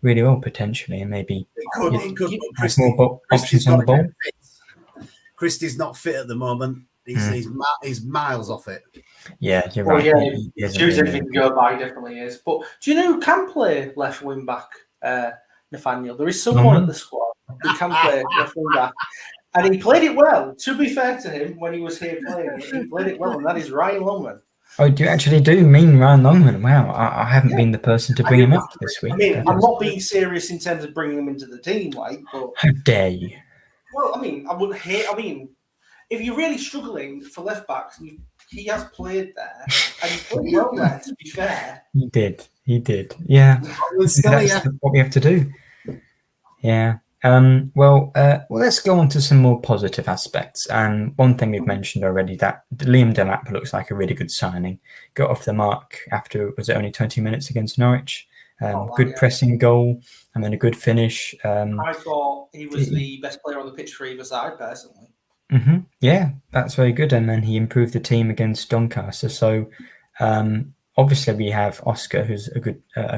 really well potentially, and maybe It could, have more options on the ball. Christie's not fit at the moment. He's miles off it. Yeah, you're right. Yeah, choose anything to go by, definitely is. But do you know who can play left wing back, Nathaniel? There is someone at the squad who can play left wing back. And he played it well. To be fair to him, when he was here playing, he played it well, and that is Ryan Longman. Oh, do you actually mean Ryan Longman? Wow, I haven't been the person to bring him up this week. I mean, I'm not being serious in terms of bringing him into the team, like. But how dare you? Well, I mean, I wouldn't hate. I mean, if you're really struggling for left backs, he has played there, and he played well there. To be fair, he did. Yeah, that's what we have to do. Yeah. Well, let's go on to some more positive aspects. And one thing we've mentioned already, that Liam Delap looks like a really good signing. Got off the mark after, was it only 20 minutes against Norwich? Good pressing goal, and then a good finish. I thought he was the best player on the pitch for either side, personally. Mm-hmm. Yeah, that's very good. And then he improved the team against Doncaster. So obviously we have Oscar, who's a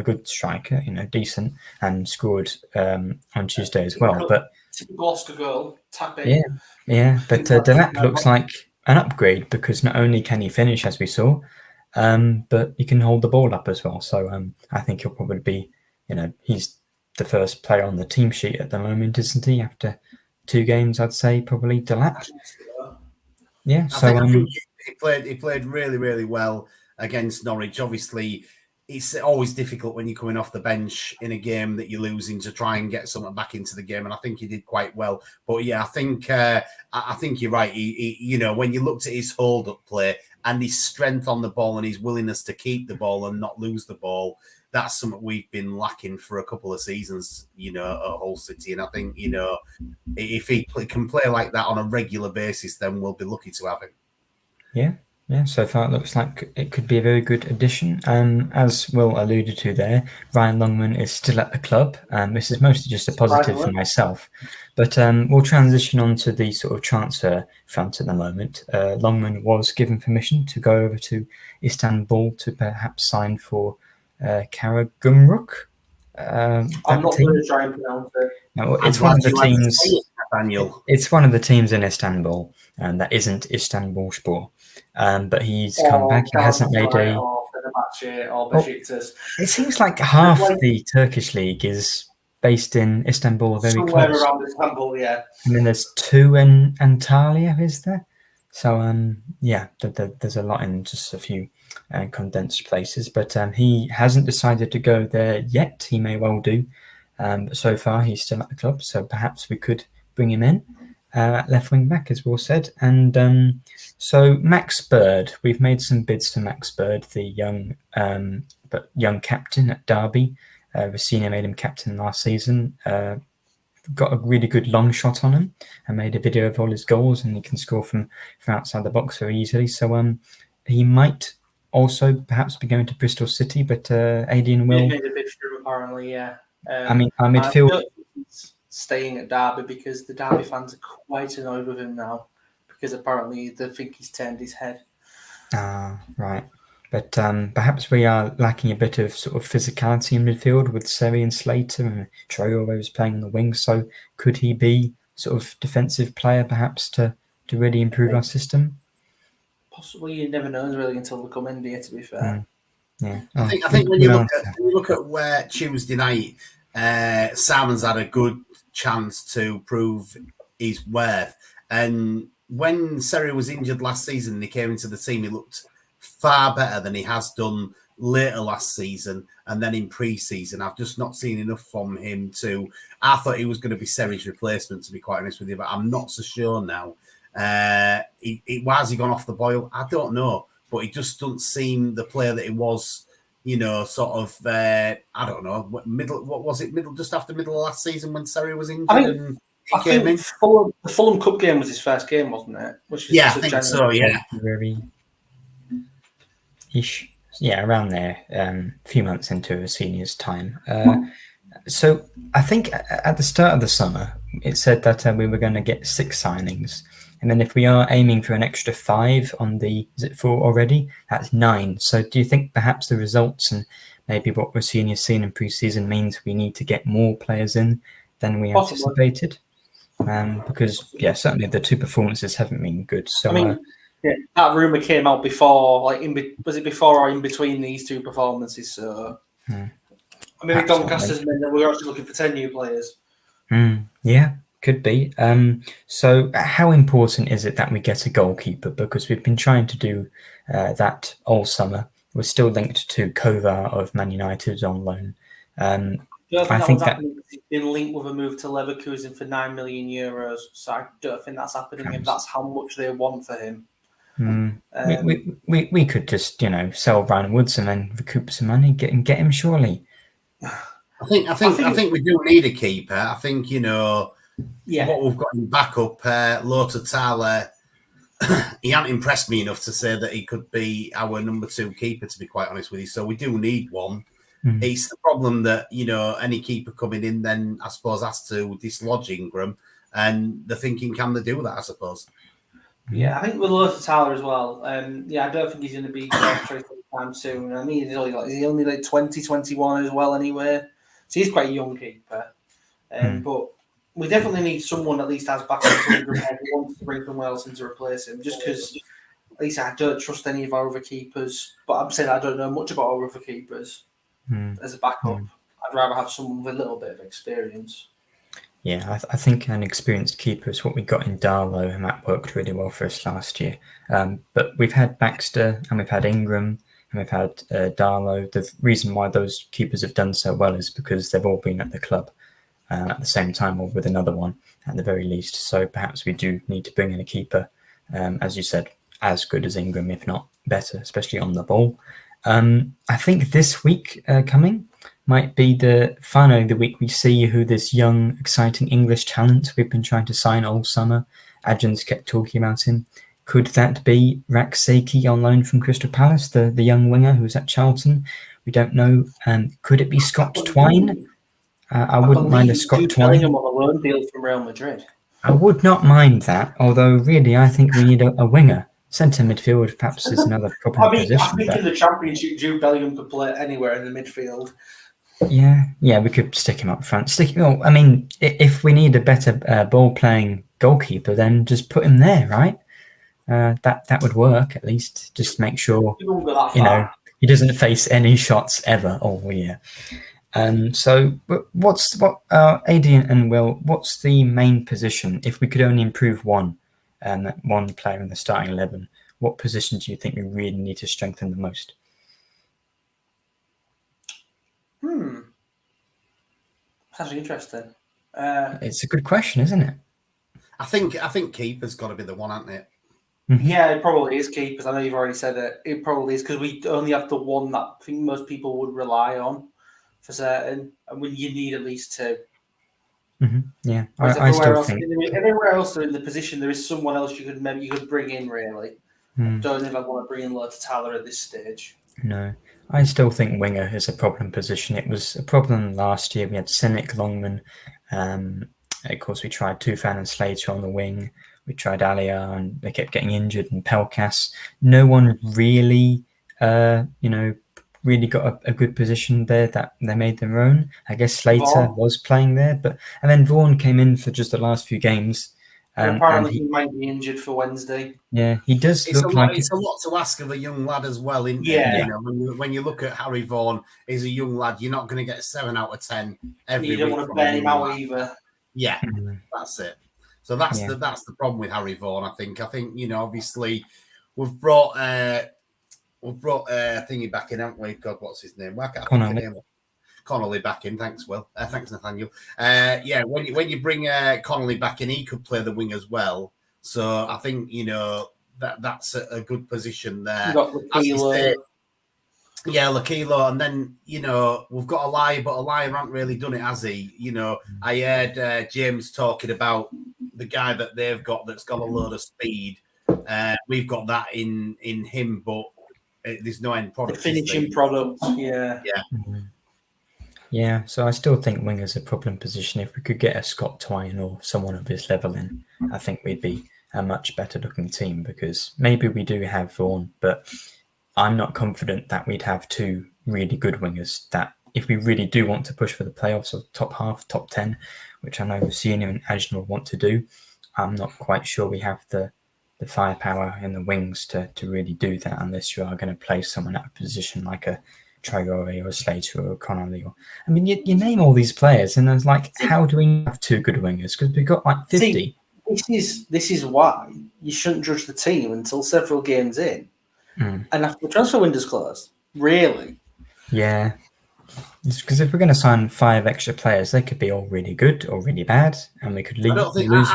good striker, decent, and scored on Tuesday as well. But typical Oscar goal, tapping. Yeah. But Delap looks like an upgrade, because not only can he finish, as we saw, but he can hold the ball up as well. So I think he'll probably be, he's the first player on the team sheet at the moment, isn't he? After 2 games, I'd say probably Delap. Yeah. So he played really, really well against Norwich. Obviously, it's always difficult when you're coming off the bench in a game that you're losing to try and get someone back into the game, and I think he did quite well. But yeah, I think you're right. He when you looked at his hold-up play and his strength on the ball and his willingness to keep the ball and not lose the ball, that's something we've been lacking for a couple of seasons, at Hull City. And I think, if he can play like that on a regular basis, then we'll be lucky to have him. Yeah, so far it looks like it could be a very good addition. As Will alluded to there, Ryan Longman is still at the club. This is mostly just a positive for myself. But we'll transition on to the sort of transfer front at the moment. Longman was given permission to go over to Istanbul to perhaps sign for Karagümrük. I'm not going to try and pronounce it. No, it's one of the teams. It's one of the teams in Istanbul, and that isn't Istanbulspor. But he's come back. He hasn't made a. It seems like half the Turkish league is based in Istanbul, very somewhere close. Around Istanbul, yeah. And then there's 2 in Antalya, is there? So there's a lot in just a few condensed places. But he hasn't decided to go there yet. He may well do. But so far he's still at the club, so perhaps we could bring him in at left wing back, as Will said. And so Max Bird, we've made some bids for Max Bird, the young captain at Derby. Rosenior made him captain last season. Got a really good long shot on him, and made a video of all his goals, and he can score from outside the box very easily. So he might also perhaps be going to Bristol City, but Adrian will. He made a bid for him, apparently, yeah. I mean, our midfield. Staying at Derby, because the Derby fans are quite annoyed with him now, because apparently they think he's turned his head. Right. But perhaps we are lacking a bit of sort of physicality in midfield with Seri and Slater, and Traore was playing on the wing. So could he be sort of defensive player perhaps to really improve our system? Possibly. You never know really until they come in here, to be fair. Yeah. I think when you look at where Tuesday night, Simon's had a good chance to prove his worth. And when Seri was injured last season and he came into the team, he looked far better than he has done later last season and then in pre-season. I've just not seen enough from him I thought he was going to be Seri's replacement, to be quite honest with you, but I'm not so sure now. Why has he gone off the boil? I don't know, but he just doesn't seem the player that he was, sort of, I don't know, what was it, just after middle of last season when Seri was injured? I think the Fulham Cup game was his first game, wasn't it? I think so, yeah. Very-ish. Yeah, around there, a few months into a senior's time. So I think at the start of the summer, it said that we were going to get 6 signings. And then if we are aiming for an extra 5 on the, is it 4 already? That's 9. So do you think perhaps the results and maybe what Rosenior's seen in pre-season means we need to get more players in than we anticipated? Because, yeah, certainly the 2 performances haven't been good. So I mean, that rumour came out before, like, was it before or in between these 2 performances? So, I mean, Doncaster's meant that we're actually looking for 10 new players. Yeah, could be. So how important is it that we get a goalkeeper? Because we've been trying to do that all summer. We're still linked to Kovar of Man United on loan. I think that he's been linked with a move to Leverkusen for €9 million. So I don't think that's happening if that's how much they want for him. We could just, sell Ryan Woods and then recoup some money, get him surely. I think we do need a keeper. I think, what we've got in backup, Lota Thala, he hasn't impressed me enough to say that he could be our number 2 keeper, to be quite honest with you. So we do need one. It's the problem that, any keeper coming in then, I suppose, has to dislodge Ingram. And the thinking, can they do that, I suppose? Yeah, I think with Lota Thala as well. I don't think he's going to be first choice anytime soon. I mean, he's only like 20, 21 as well anyway. So he's quite a young keeper. But we definitely need someone at least has backup to Ingram who wants to bring someone else in to replace him. Just because, at least I don't trust any of our other keepers. But I'm saying I don't know much about our other keepers as a backup. I'd rather have someone with a little bit of experience. Yeah, I think an experienced keeper is what we got in Darlow, and that worked really well for us last year. But we've had Baxter and we've had Ingram and we've had Darlow. The reason why those keepers have done so well is because they've all been at the club at the same time, or with another one at the very least. So perhaps we do need to bring in a keeper, as you said, as good as Ingram, if not better, especially on the ball. I think this week coming might be finally the week we see who this young, exciting English talent we've been trying to sign all summer. Adjun's kept talking about him. Could that be Raksaki on loan from Crystal Palace, the young winger who's at Charlton? We don't know. Could it be Scott Twine? I wouldn't mind a Scott Twine. On a loan deal from Real Madrid. I would not mind that, although really I think we need a winger. Centre midfield perhaps is another problem position. I think in the Championship, Jude Bellingham could play anywhere in the midfield. Yeah, we could stick him up front. I mean, if we need a better ball-playing goalkeeper, then just put him there, right? That would work at least. Just make sure he doesn't face any shots ever all year. So, AD and Will? What's the main position if we could only improve one player in the starting 11? What position do you think we really need to strengthen the most? That's interesting. It's a good question, isn't it? I think keeper's got to be the one, hasn't it? Yeah, it probably is keepers. I know you've already said it. It probably is because we only have the one that I think most people would rely on for certain, and when you need at least 2. Yeah, I still think everywhere else in the position there is someone else you could bring in. Really, I don't know if I want to bring in Lota Thala at this stage. No, I still think winger is a problem position. It was a problem last year. We had Sinek, Longman. Of course, we tried Tufan and Slater on the wing. We tried Alia, and they kept getting injured. And Pelkas. No one really, really got a good position there that they made their own. I guess Slater was playing there, and then Vaughan came in for just the last few games. Apparently, he might be injured for Wednesday. Yeah, he does it's a lot to ask of a young lad as well, isn't it? Yeah. When you look at Harry Vaughan, he's a young lad. You're not going to get 7 out of 10 every week. You don't want to burn him out either. Yeah, that's it. So that's the problem with Harry Vaughan. I think obviously we've brought thingy back in, haven't we? God, what's his name? Connolly back in. Thanks, Will. Thanks, Nathaniel. When you bring Connolly back in, he could play the wing as well. So I think that's a good position there. You got Lakilo. Lakilo, and then we've got Elia, but Elia hasn't really done it, has he? I heard James talking about the guy that they've got that's got a load of speed. We've got that in him, but there's no end product. The finishing product, yeah. Yeah, so I still think winger's a problem position. If we could get a Scott Twine or someone of his level in, I think we'd be a much better looking team, because maybe we do have Vaughan, but I'm not confident that we'd have two really good wingers that if we really do want to push for the playoffs or top half, top 10, which I know Rosenior and Ajnor want to do, I'm not quite sure we have the firepower in the wings to really do that, unless you are going to play someone at a position like a Traore or a Slater or a Connolly. I mean, you name all these players, and it's like, how do we have two good wingers? Because we've got like 50. See, this is why you shouldn't judge the team until several games in, and after the transfer window's closed. Really? Yeah. Because if we're going to sign 5 extra players, they could be all really good or really bad, and we could lose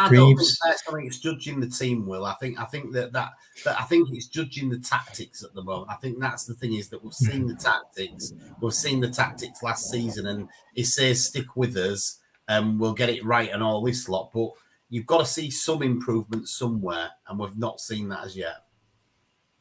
Greaves. I think it's judging the team, Will. I think it's judging the tactics at the moment. I think that's the thing, is that we've seen the tactics. We've seen the tactics last season, and it says stick with us, and we'll get it right and all this lot. But you've got to see some improvement somewhere, and we've not seen that as yet.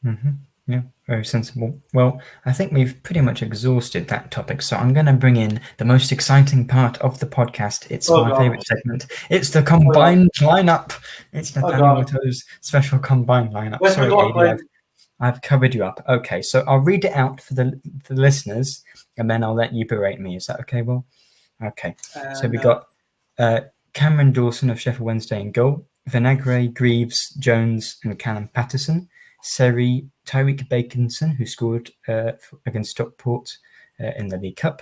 Mm-hmm. Yeah, very sensible. Well, I think we've pretty much exhausted that topic, so I'm going to bring in the most exciting part of the podcast. It's my favourite segment. It's the combined lineup. It's Nathaniel Watto's special combined lineup. Sorry, AD, I've covered you up. Okay, so I'll read it out for the listeners, and then I'll let you berate me. Is that okay, Will? Okay. So we got Cameron Dawson of Sheffield Wednesday in goal, Vinagre, Greaves, Jones, and Callum Patterson. Seri, Tyreek Baconson, who scored against Stockport in the League Cup.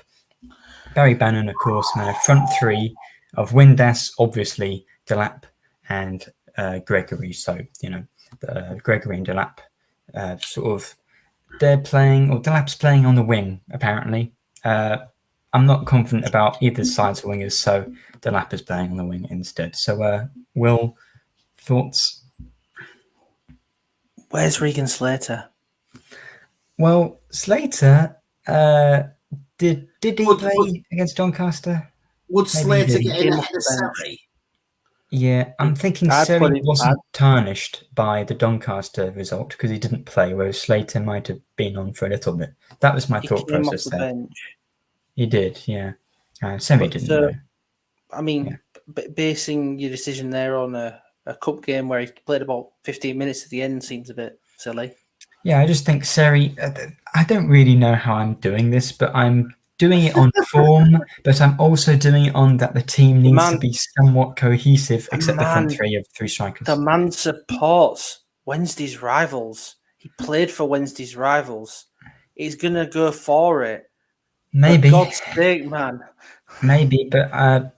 Barry Bannon, of course, and a front three of Windass, obviously, Delap, and Gregory. So, Gregory and Delap they're playing, or Delap's playing on the wing, apparently. I'm not confident about either side's wingers, so Delap is playing on the wing instead. So, Will, thoughts? Where's Regan Slater? Well, Slater, did he play against Doncaster? Would Slater get in ahead of Seri? Yeah, I'm thinking Seri wasn't tarnished by the Doncaster result because he didn't play, whereas Slater might have been on for a little bit. That was my thought process there. Bench. He did, yeah. Seri didn't know. I mean, basing your decision there on a cup game where he played about 15 minutes at the end seems a bit silly. Yeah, I just think Seri, I don't really know how I'm doing this, but I'm doing it on form, but I'm also doing it on that the team needs to be somewhat cohesive, except the front three of 3 strikers. The man supports Wednesday's rivals. He played for Wednesday's rivals. He's going to go for it. Maybe. For God's sake, man. Maybe, but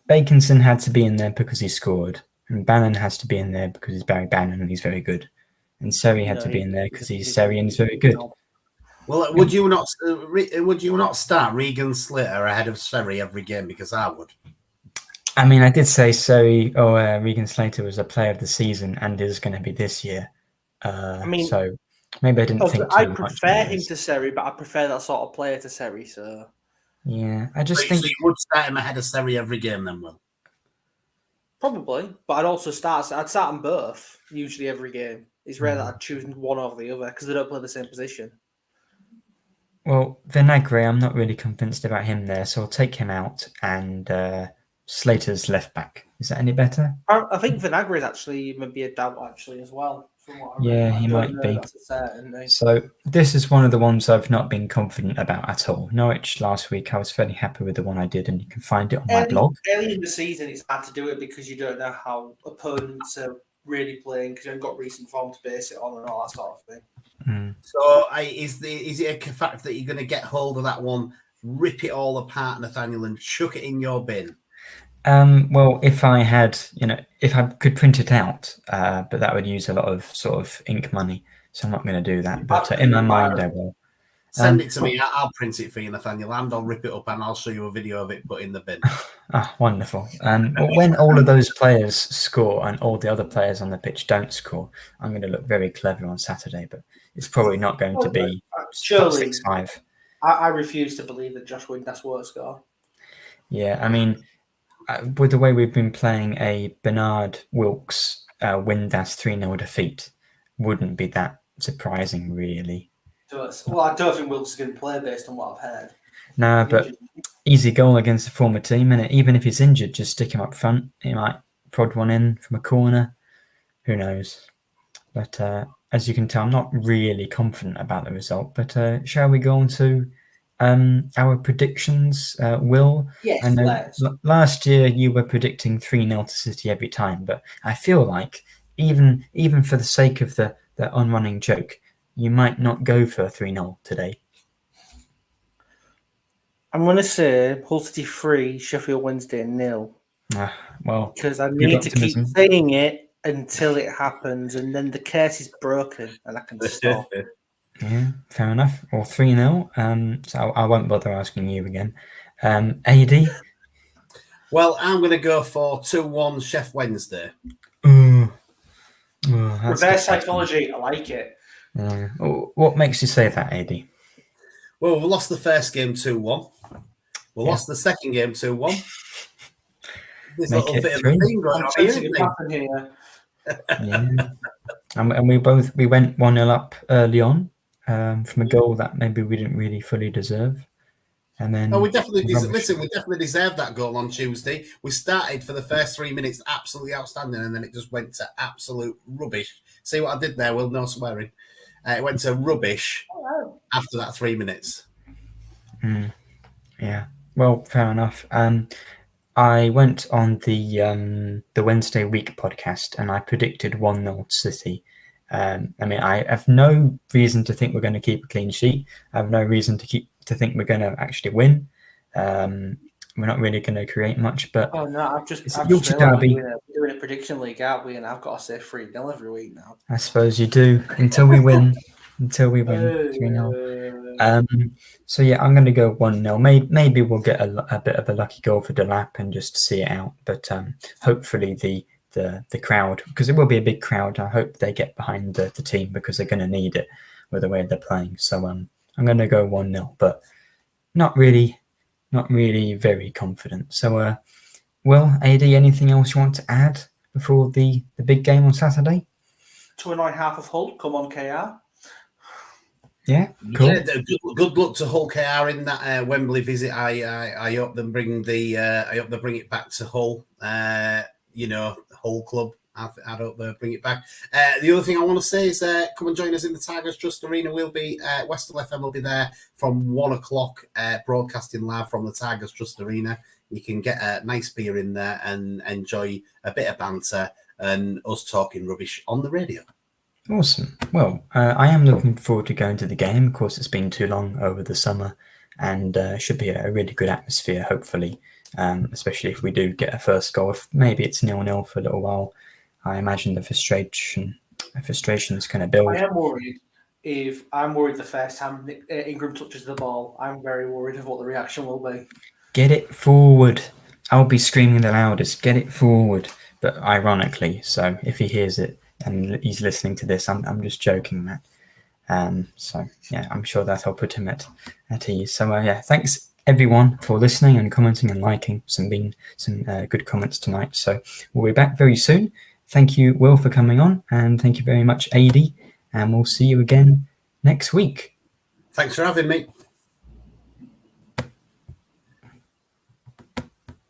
Baconson had to be in there because he scored. And Bannon has to be in there because he's Barry Bannon and he's very good. And Seri had to be in there because he's Seri and he's very good. Well, would you not start Regan Slater ahead of Seri every game? Because I would. I mean, I did say Regan Slater was a player of the season and is going to be this year. So maybe I didn't think too much. I prefer him to Seri, but I prefer that sort of player to Seri. So yeah, I just think you would start him ahead of Seri every game, then, Will. Probably, but I'd start them both usually every game. It's rare that I'd choose one over the other because they don't play the same position. Well, Vinagre, I'm not really convinced about him there, so I'll take him out and Slater's left back. Is that any better? I think Vinagre is actually maybe a doubt as well. From what I read. He might be. So this is one of the ones I've not been confident about at all. Norwich last week, I was fairly happy with the one I did, and you can find it on my blog. Early in the season, it's hard to do it because you don't know how opponents are really playing because you haven't got recent form to base it on and all that sort of thing. So is it a fact that you're going to get hold of that one, rip it all apart, Nathaniel, and chuck it in your bin? Well, if I had, if I could print it out, but that would use a lot of sort of ink money, so I'm not going to do that. But in my mind, I will. Send it to me. I'll print it for you, Nathaniel, and I'll rip it up and I'll show you a video of it put in the bin. Wonderful. When all of those players score and all the other players on the pitch don't score, I'm going to look very clever on Saturday, but it's probably not going to be 6-5. I refuse to believe that Josh Windass won't score. Yeah, I mean, with the way we've been playing, a Bernard Wilkes Windass 3-0 defeat wouldn't be that surprising, really. Well, I don't think Wilkes is going to play based on what I've heard. No, but easy goal against a former team, and even if he's injured, just stick him up front. He might prod one in from a corner. who knows? But as you can tell, I'm not really confident about the result. But shall we go on to our predictions, Will? Yes, I know let's. last year you were predicting 3-0 to City every time, but I feel like even for the sake of the on-running joke, you might not go for 3-0 today. I'm going to say Hull City 3, Sheffield Wednesday 0. Well, because I good need to keep optimism. saying it until it happens, and then the curse is broken and I can stop. Yeah, fair enough. Or 3-0. So I won't bother asking you again. AD? Well, I'm going to go for 2-1 Chef Wednesday. Reverse psychology, I like it. What makes you say that, AD? Well, we lost the first game 2-1. We lost the second game 2-1. This Make little it bit 3. of a thing going I'm on sensing here, it happen here. Yeah. And we went 1-0 up early on from a goal that maybe we didn't really fully deserve. And then we definitely deserved that goal on Tuesday. We started for the first 3 minutes absolutely outstanding, and then it just went to absolute rubbish. See what I did there? Will, no swearing. It went to rubbish after that 3 minutes. Yeah. Well, fair enough. I went on the Wednesday Week podcast and I predicted 1-0 City. I mean, I have no reason to think we're going to keep a clean sheet. I have no reason to think we're going to actually win. We're not really going to create much, but Oh no, I've just Yorkshire realised Derby. we're doing a prediction league, aren't we? And I've got to say 3-0 every week now. I suppose you do until we win. 3-0. So yeah, I'm going to go 1-0. Maybe we'll get a bit of a lucky goal for Delap and just see it out. But hopefully the crowd, because it will be a big crowd, I hope they get behind the team because they're going to need it with the way they're playing. So I'm going to go 1-0, but not really very confident. So Will, AD, anything else you want to add before the big game on Saturday? To annoy half of Hull, come on KR. Yeah, cool. Yeah, good luck to Hull KR in that Wembley visit. I hope they bring it back to Hull. Hull club. I hope they bring it back. The other thing I want to say is come and join us in the Tigers Trust Arena. We'll be Westall FM will be there from 1:00, broadcasting live from the Tigers Trust Arena. You can get a nice beer in there and enjoy a bit of banter and us talking rubbish on the radio. Awesome. Well, I am looking forward to going to the game. Of course, it's been too long over the summer and should be a really good atmosphere, hopefully, especially if we do get a first goal. If maybe it's 0-0 for a little while, I imagine the frustration is going to build. I am worried. I'm worried the first time Ingram touches the ball, I'm very worried of what the reaction will be. Get it forward. I'll be screaming the loudest. Get it forward. But ironically, so if he hears it, and he's listening to this, I'm just joking, Matt. So yeah, I'm sure that'll put him at ease. So yeah, thanks everyone for listening and commenting and liking. Some good comments tonight. So we'll be back very soon. Thank you, Will, for coming on, and thank you very much, AD. And we'll see you again next week. Thanks for having me.